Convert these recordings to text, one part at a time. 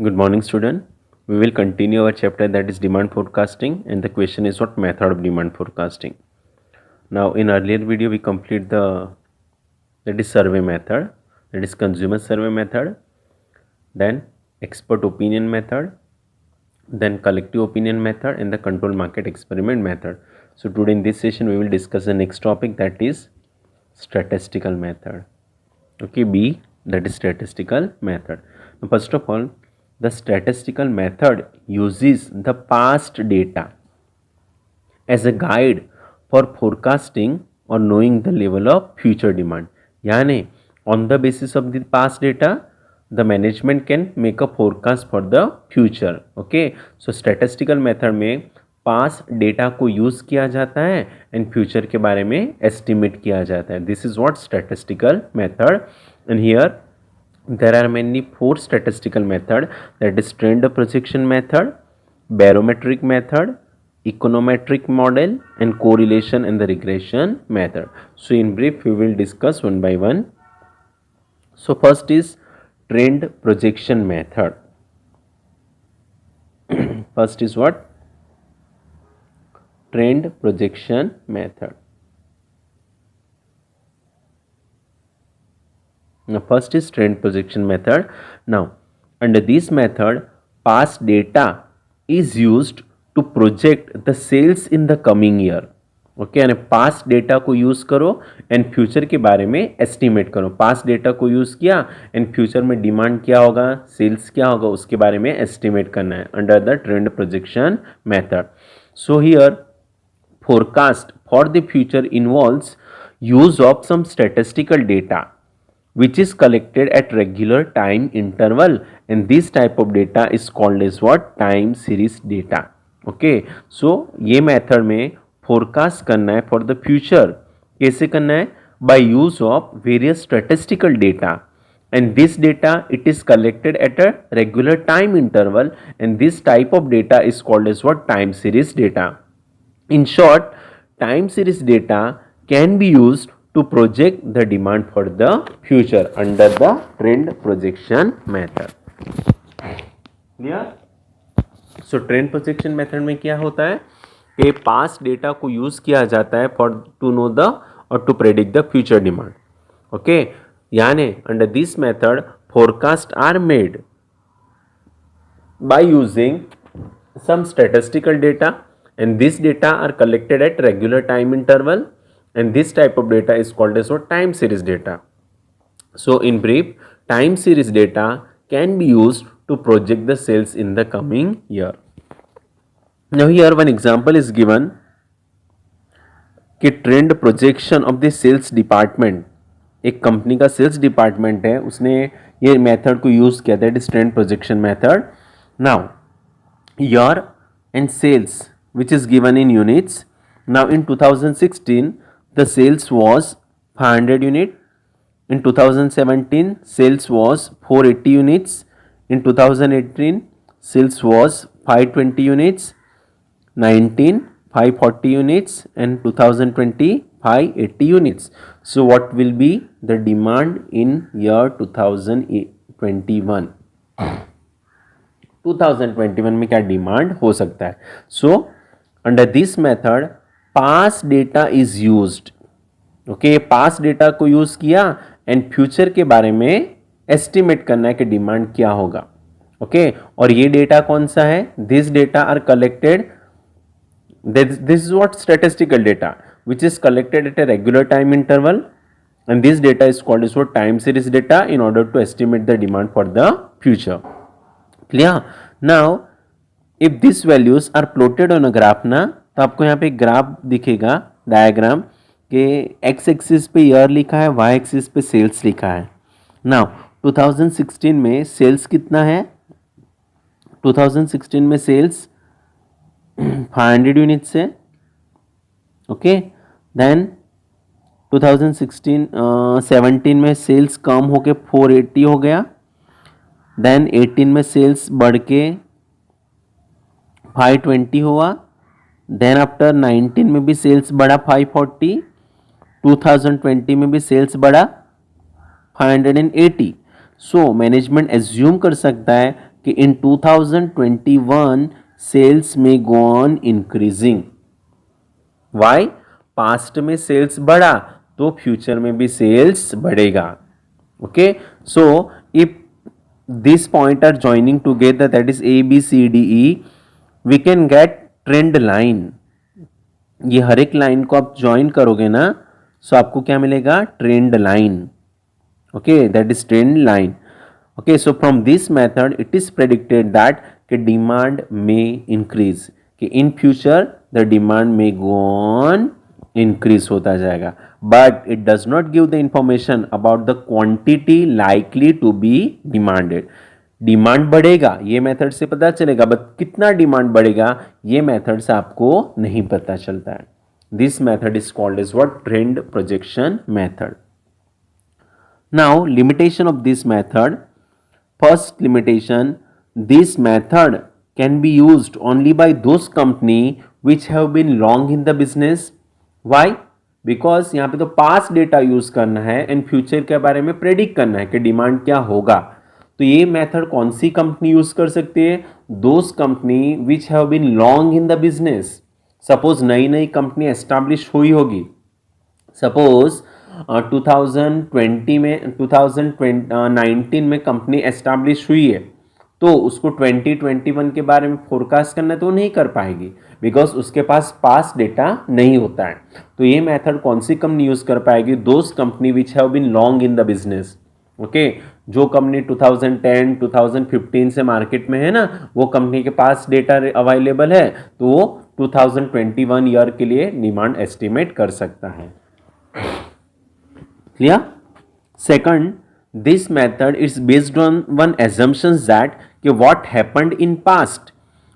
Good morning, student. We will continue our chapter that is demand forecasting, and the question is what method of demand forecasting. Now, in earlier video, we complete the that is survey method, that is consumer survey method, then expert opinion method, then collective opinion method, and the control market experiment method. So today in this session, we will discuss the next topic, that is statistical method. Okay, B, that is statistical method. Now, first of all, the statistical method uses the past data as a guide for forecasting or knowing the level of future demand. Yani, on the basis of the past data, the management can make a forecast for the future. Okay, so statistical method में पास data को use किया जाता है and future के बारे में estimate किया जाता है. This is what statistical method. And here there are mainly four statistical method, that is trend projection method, barometric method, econometric model, and correlation and the regression method. So in brief we will discuss one by one. So first is trend projection method. First is what? Trend projection method. Now first is trend projection method. Now under this method, past data is used to project the sales in the coming year. Okay, यानी past data को use करो and future के बारे में estimate करो. Past data को use किया and future में डिमांड क्या होगा, सेल्स क्या होगा, उसके बारे में एस्टिमेट करना है under the trend projection method. So here forecast for the future involves use of some statistical data which is collected at regular time interval, and this type of data is called as what? Time series data. Okay, so ये method में forecast करना है for the future. कैसे करना है? By use of various statistical data, and this data it is collected at a regular time interval, and this type of data is called as what? Time series data. In short, time series data can be used to project the demand for the future under the trend projection method. Clear? So trend projection method में क्या होता है कि past data को use किया जाता है for to know the और to predict the future demand. Okay, यानी under this method forecast are made by using some statistical data, and this data are collected at regular time interval, and this type of data is called as what? Time series data. So in brief, time series data can be used to project the sales in the coming year. Now here one example is given कि trend projection of the sales department, एक company का sales department है, उसने ये method को use किया, that is trend projection method. Now year and sales which is given in units. Now in 2016 the sales was 500 unit, in 2017 sales was 480 units, in 2018 sales was 520 units, 19 540 units, and 2020 580 units. So what will be the demand in year 2021? 2021 में क्या demand हो सकता है? So under this method past data is used. Okay, past data को use किया and future के बारे में एस्टिमेट करना है कि डिमांड क्या होगा. ओके, और ये डेटा कौन सा है? This data are collected, this is what? Statistical data which is collected at a regular time interval, and this data is called as what? Time series data, in order to estimate the demand for the future. Clear? Now if these values are plotted on a graph ना, तो आपको यहाँ पे graph दिखेगा, diagram के x axis पे year लिखा है, वाई एक्सिस पे सेल्स लिखा है. नाउ 2016 में सेल्स कितना है? 2016 में सेल्स 500 यूनिट्स है. ओके, देन 17 में सेल्स कम होके 480 हो गया. देन 18 में सेल्स बढ़ के 520 हुआ. देन आफ्टर 19 में भी सेल्स बढ़ा 540. 2020 में भी सेल्स बढ़ा 580. सो मैनेजमेंट एज्यूम कर सकता है कि इन 2021 सेल्स में go on increasing. Why? Past में सेल्स बढ़ा तो फ्यूचर में भी सेल्स बढ़ेगा। Okay, so if this point are joining together, that is A B C D E, we can get trend line. ये हर एक लाइन को आप ज्वाइन करोगे ना, सो आपको क्या मिलेगा? Trend line. Okay, that is trend line. Okay, so from this method it is predicted that कि डिमांड में इंक्रीज, कि इन फ्यूचर द डिमांड में गो ऑन इंक्रीज होता जाएगा, but it does not give the information about the quantity likely to be demanded. Demand बढ़ेगा ये method से पता चलेगा, बट कितना डिमांड बढ़ेगा ये मेथड से आपको नहीं पता चलता है। This method is called as what? Trend projection method. Now limitation of this method. First limitation, this method can be used only by those company which have been long in the business. Why? Because यहाँ पे तो past data use करना है and future के बारे में predict करना है कि डिमांड क्या होगा। तो ये मेथड कौन सी कंपनी यूज कर सकती है? Those company which have been long in the business. Suppose नई नई कंपनी एस्टैब्लिश हुई होगी, सपोज 2020 में 2019 में कंपनी एस्टैब्लिश हुई है, तो उसको 2021 के बारे में फोरकास्ट करना तो नहीं कर पाएगी, बिकॉज उसके पास पास्ट डेटा नहीं होता है। तो ये मेथड कौन सी कंपनी यूज कर पाएगी? Those company which have been long in the business. Okay, जो कंपनी 2010 2015 से मार्केट में है ना, वो कंपनी के पास डेटा अवेलेबल है, तो वो 2021 ईयर के लिए डिमांड एस्टिमेट कर सकता है। Clear? Second, this method is based on one assumption that what happened in past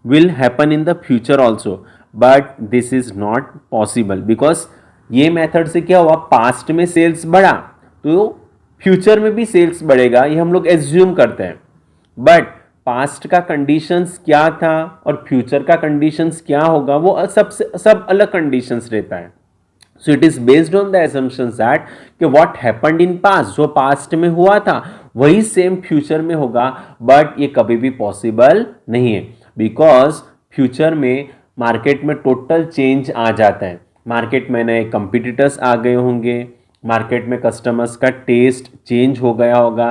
will happen in the future also, but this is not possible because ये method से क्या हुआ? पास्ट में सेल्स बढ़ा तो फ्यूचर में भी सेल्स बढ़ेगा, ये हम लोग एज्यूम करते हैं, बट पास्ट का कंडीशंस क्या था और फ्यूचर का कंडीशंस क्या होगा वो सब अलग कंडीशंस रहता है। So it is based on the assumptions that कि व्हाट हैपेंड इन पास्ट, जो पास्ट में हुआ था वही सेम फ्यूचर में होगा, बट ये कभी भी पॉसिबल नहीं है, बिकॉज फ्यूचर में मार्केट में टोटल चेंज आ जाता है। मार्केट में नए कंपिटिटर्स आ गए होंगे, मार्केट में कस्टमर्स का टेस्ट चेंज हो गया होगा,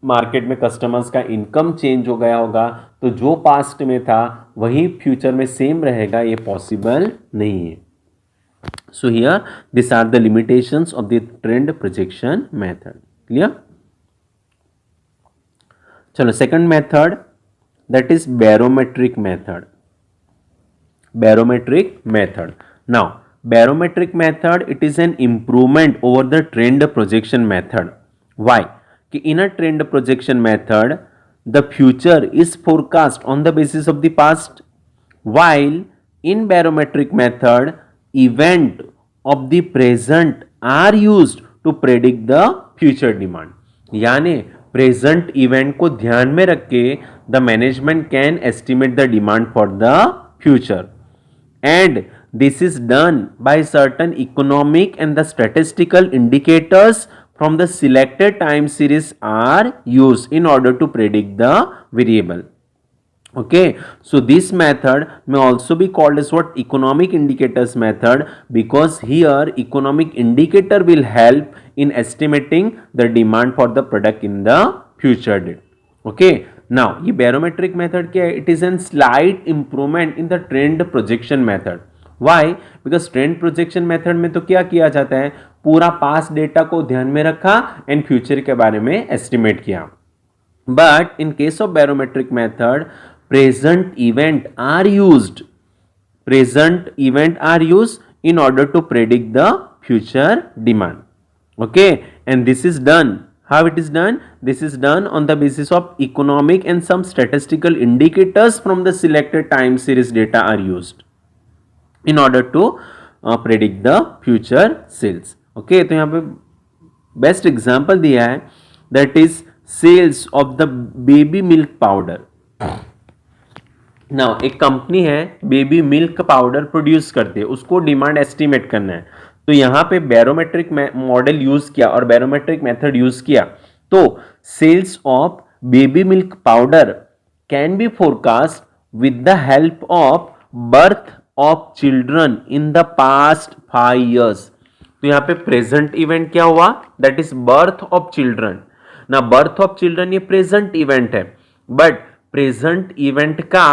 मार्केट में कस्टमर्स का इनकम चेंज हो गया होगा, तो जो पास्ट में था वही फ्यूचर में सेम रहेगा, ये पॉसिबल नहीं है। So here these are the limitations of the trend projection method. Clear? चलो second method, that is barometric method. Barometric method. Now barometric method, it is an improvement over the trend projection method. Why? कि in a trend projection method the future is forecast on the basis of the past, while in barometric method event of the present are used to predict the future demand. यानी present event को ध्यान में रख के the management can estimate the demand for the future, and this is done by certain economic and the statistical indicators from the selected time series are used in order to predict the variable. Okay, so this method may also be called as what? Economic indicators method, because here economic indicator will help in estimating the demand for the product in the future date. Okay, now ये barometric method क्या है? It is a slight improvement in the trend projection method. Why? Because trend projection method में तो क्या किया जाता है? पूरा पास्ट डेटा को ध्यान में रखा एंड फ्यूचर के बारे में एस्टिमेट किया, but in case of barometric method present event are used in order to predict the future demand. Okay, and this is done, how it is done? This is done on the basis of economic and some statistical indicators from the selected time series data are used in order to predict the future sales. Okay, तो यहाँ पे best example दिया है, that is sales of the baby milk powder. Now एक company है baby milk powder produce करती है, उसको डिमांड एस्टिमेट करना है, तो यहाँ पे बैरोमेट्रिक मॉडल यूज किया और बैरोमेट्रिक मेथड यूज किया, तो sales of baby milk powder can be forecast with the help of birth of children in the past 5 years. तो यहाँ पे प्रेजेंट इवेंट क्या हुआ? That is birth of children. ना बर्थ ऑफ चिल्ड्रन ये present event है, but present event का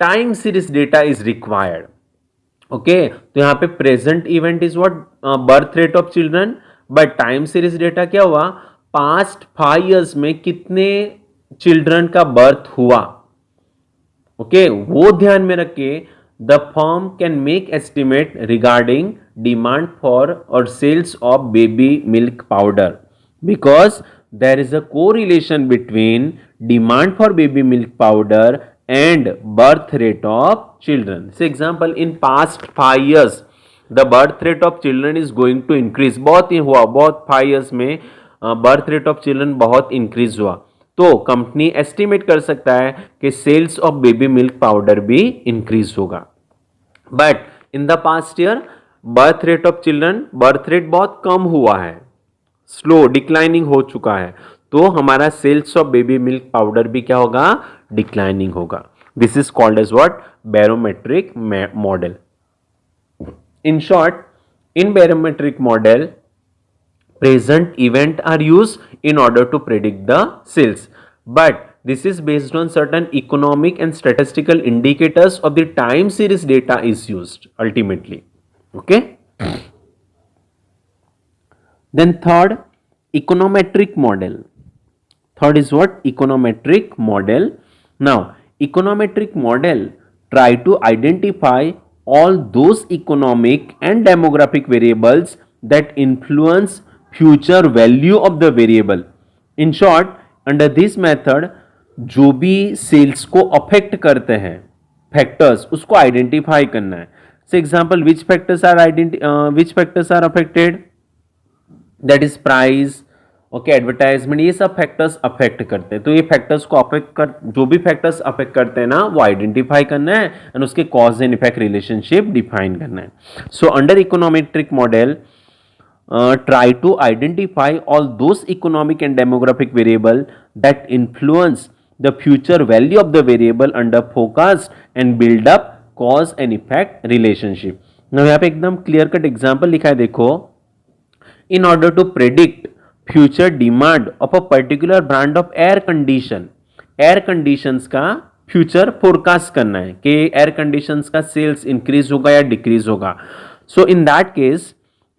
time series data is required. Okay, तो यहाँ पे present event is what? Birth rate of children, but time series data क्या हुआ? Past 5 years में कितने चिल्ड्रन का बर्थ हुआ. ओके, वो ध्यान में रख के the firm can make estimate regarding demand for और sales of baby milk powder, because there is a correlation between demand for baby milk powder and birth rate of children. So example, in past 5 years the birth rate of children is going to increase. बहुत ही हुआ, बहुत 5 years में birth rate of children बहुत increase हुआ, तो company estimate कर सकता है कि sales of baby milk powder भी इंक्रीज होगा. But in the past year birth rate of children, birth rate बहुत कम हुआ है, स्लो डिक्लाइनिंग हो चुका है, तो हमारा sales of baby milk powder भी क्या होगा? डिक्लाइनिंग होगा. This is called as what? Barometric model. In short, in barometric model present event are used in order to predict the sales, but this is based on certain economic and statistical indicators of the time series data is used ultimately. Okay, then third, econometric model. Third is what? Econometric model. Now econometric model try to identify all those economic and demographic variables that influence future value of the variable. In short, under this method जो भी sales को affect करते हैं factors, उसको identify करना है. So example, which factors are affected? That is price, okay, advertisement, ये सब फैक्टर्स अफेक्ट करते हैं. तो ये फैक्टर्स को अफेक्ट कर, जो भी फैक्टर्स अफेक्ट करते हैं ना, वो आइडेंटिफाई करना है एंड उसके cause and effect relationship define करना है. So under econometric model try to identify all those economic and demographic variable that influence the future value of the variable under forecast and build up cause and effect relationship. Now यहाँ पे एकदम clear cut example लिखा है, देखो. In order to predict future demand of a particular brand of air conditions का future forecast करना है कि एयर कंडीशंस का सेल्स इंक्रीज होगा या डिक्रीज होगा. So in that case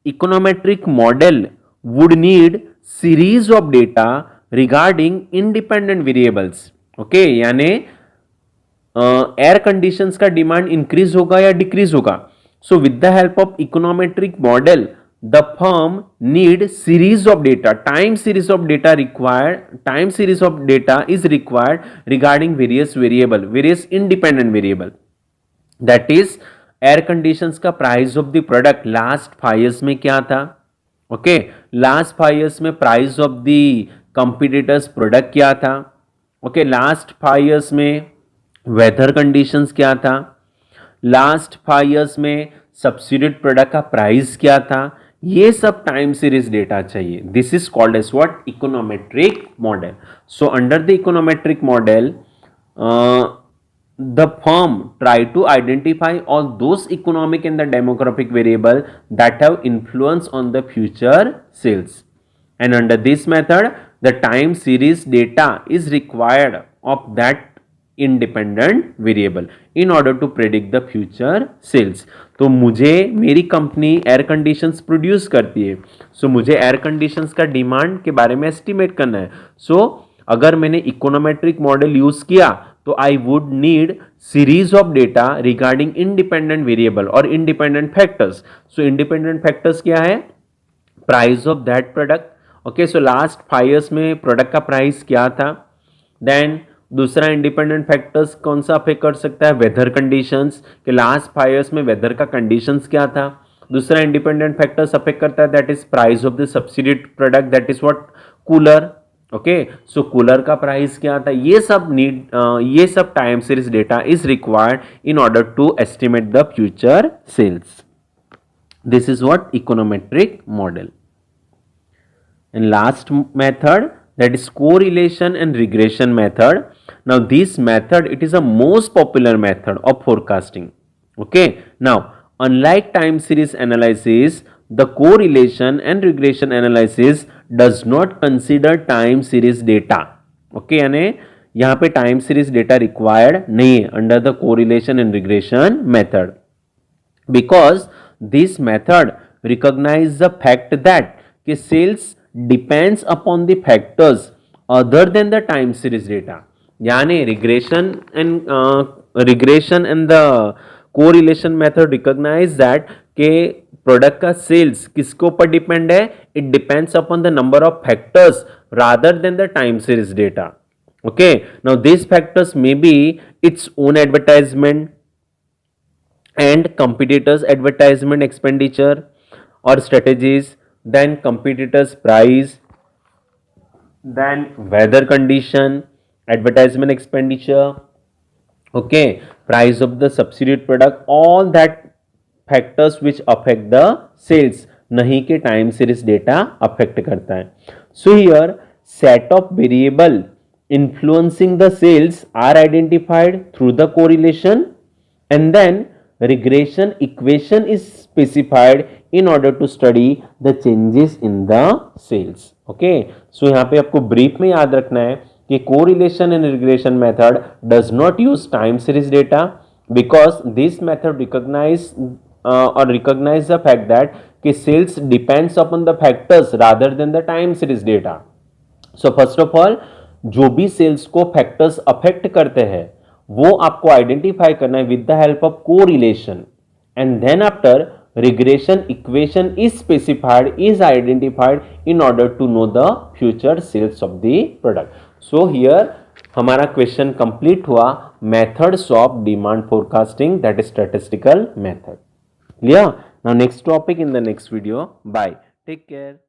econometric model would need series of data regarding independent variables. okay, यानी air conditions का डिमांड इंक्रीज होगा या डिक्रीज होगा. So with the help of econometric model the firm need series of data, time series of data is required regarding various variable, various independent variable. That is air conditions का price of the product last 5 years में क्या था? Okay, last 5 years में price of the competitors product क्या था? Okay, last 5 years में weather conditions क्या था? लास्ट 5 years में सब्सिट्यूट प्रोडक्ट का प्राइस क्या था? ये सब टाइम सीरीज डेटा चाहिए. This is called as what? Econometric model. So under the econometric model the firm try to identify all those economic and the demographic variable that have influence on the future sales, and under this method the time series data is required of that independent variable in order to predict the future sales. तो मुझे, मेरी company air conditions produce करती है, सो मुझे air conditions का demand के बारे में एस्टिमेट करना है. सो अगर मैंने इकोनोमेट्रिक मॉडल यूज किया तो I would need series of data regarding independent variable और independent factors. So independent factors क्या है? Price of that product. Okay, so last 5 years में प्रोडक्ट का प्राइस क्या था? देन दूसरा इंडिपेंडेंट फैक्टर्स कौन सा अफेक्ट कर सकता है? वेदर कंडीशंस, कि लास्ट 5 years में वेदर का कंडीशंस क्या था. दूसरा इंडिपेंडेंट फैक्टर्स अफेक्ट करता है, that is price of the substitute product, that is what? Cooler. Okay, so cooler का प्राइस क्या था? ये सब time series data is required in order to estimate the future sales. This is what? Econometric model. And last method, that is correlation and regression method. Now this method, it is a most popular method of forecasting. Okay, now unlike time series analysis, the correlation and regression analysis does not consider time series data. Okay, यानी यहाँ पे time series data required नहीं है under the correlation and regression method, because this method recognize the fact that कि sales depends upon the factors other than the time series data. यानी regression and the correlation method recognize that कि product का sales किसके ऊपर depend है, it depends upon the number of factors rather than the time series data. Okay, now these factors may be its own advertisement and competitors advertisement expenditure or strategies, then competitors price, then weather condition, advertisement expenditure, okay, price of the substitute product, all that factors which affect the sales, नहीं के time series data affect करता है. So here set of variable influencing the sales are identified through the correlation, and then regression equation is specified in order to study the changes in the sales. Okay, so यहाँ पे आपको brief में याद रखना है कि correlation and regression method does not use time series data, because this method recognize the fact that कि sales depends upon the factors rather than the time series data. So first of all, जो भी sales को factors affect करते हैं वो आपको identify करना है with the help of correlation, and then after regression equation is specified, is identified in order to know the future sales of the product. So here हमारा क्वेश्चन कंप्लीट हुआ, methods of demand forecasting, that is statistical method. Clear? Now next topic in the next video. Bye, take care.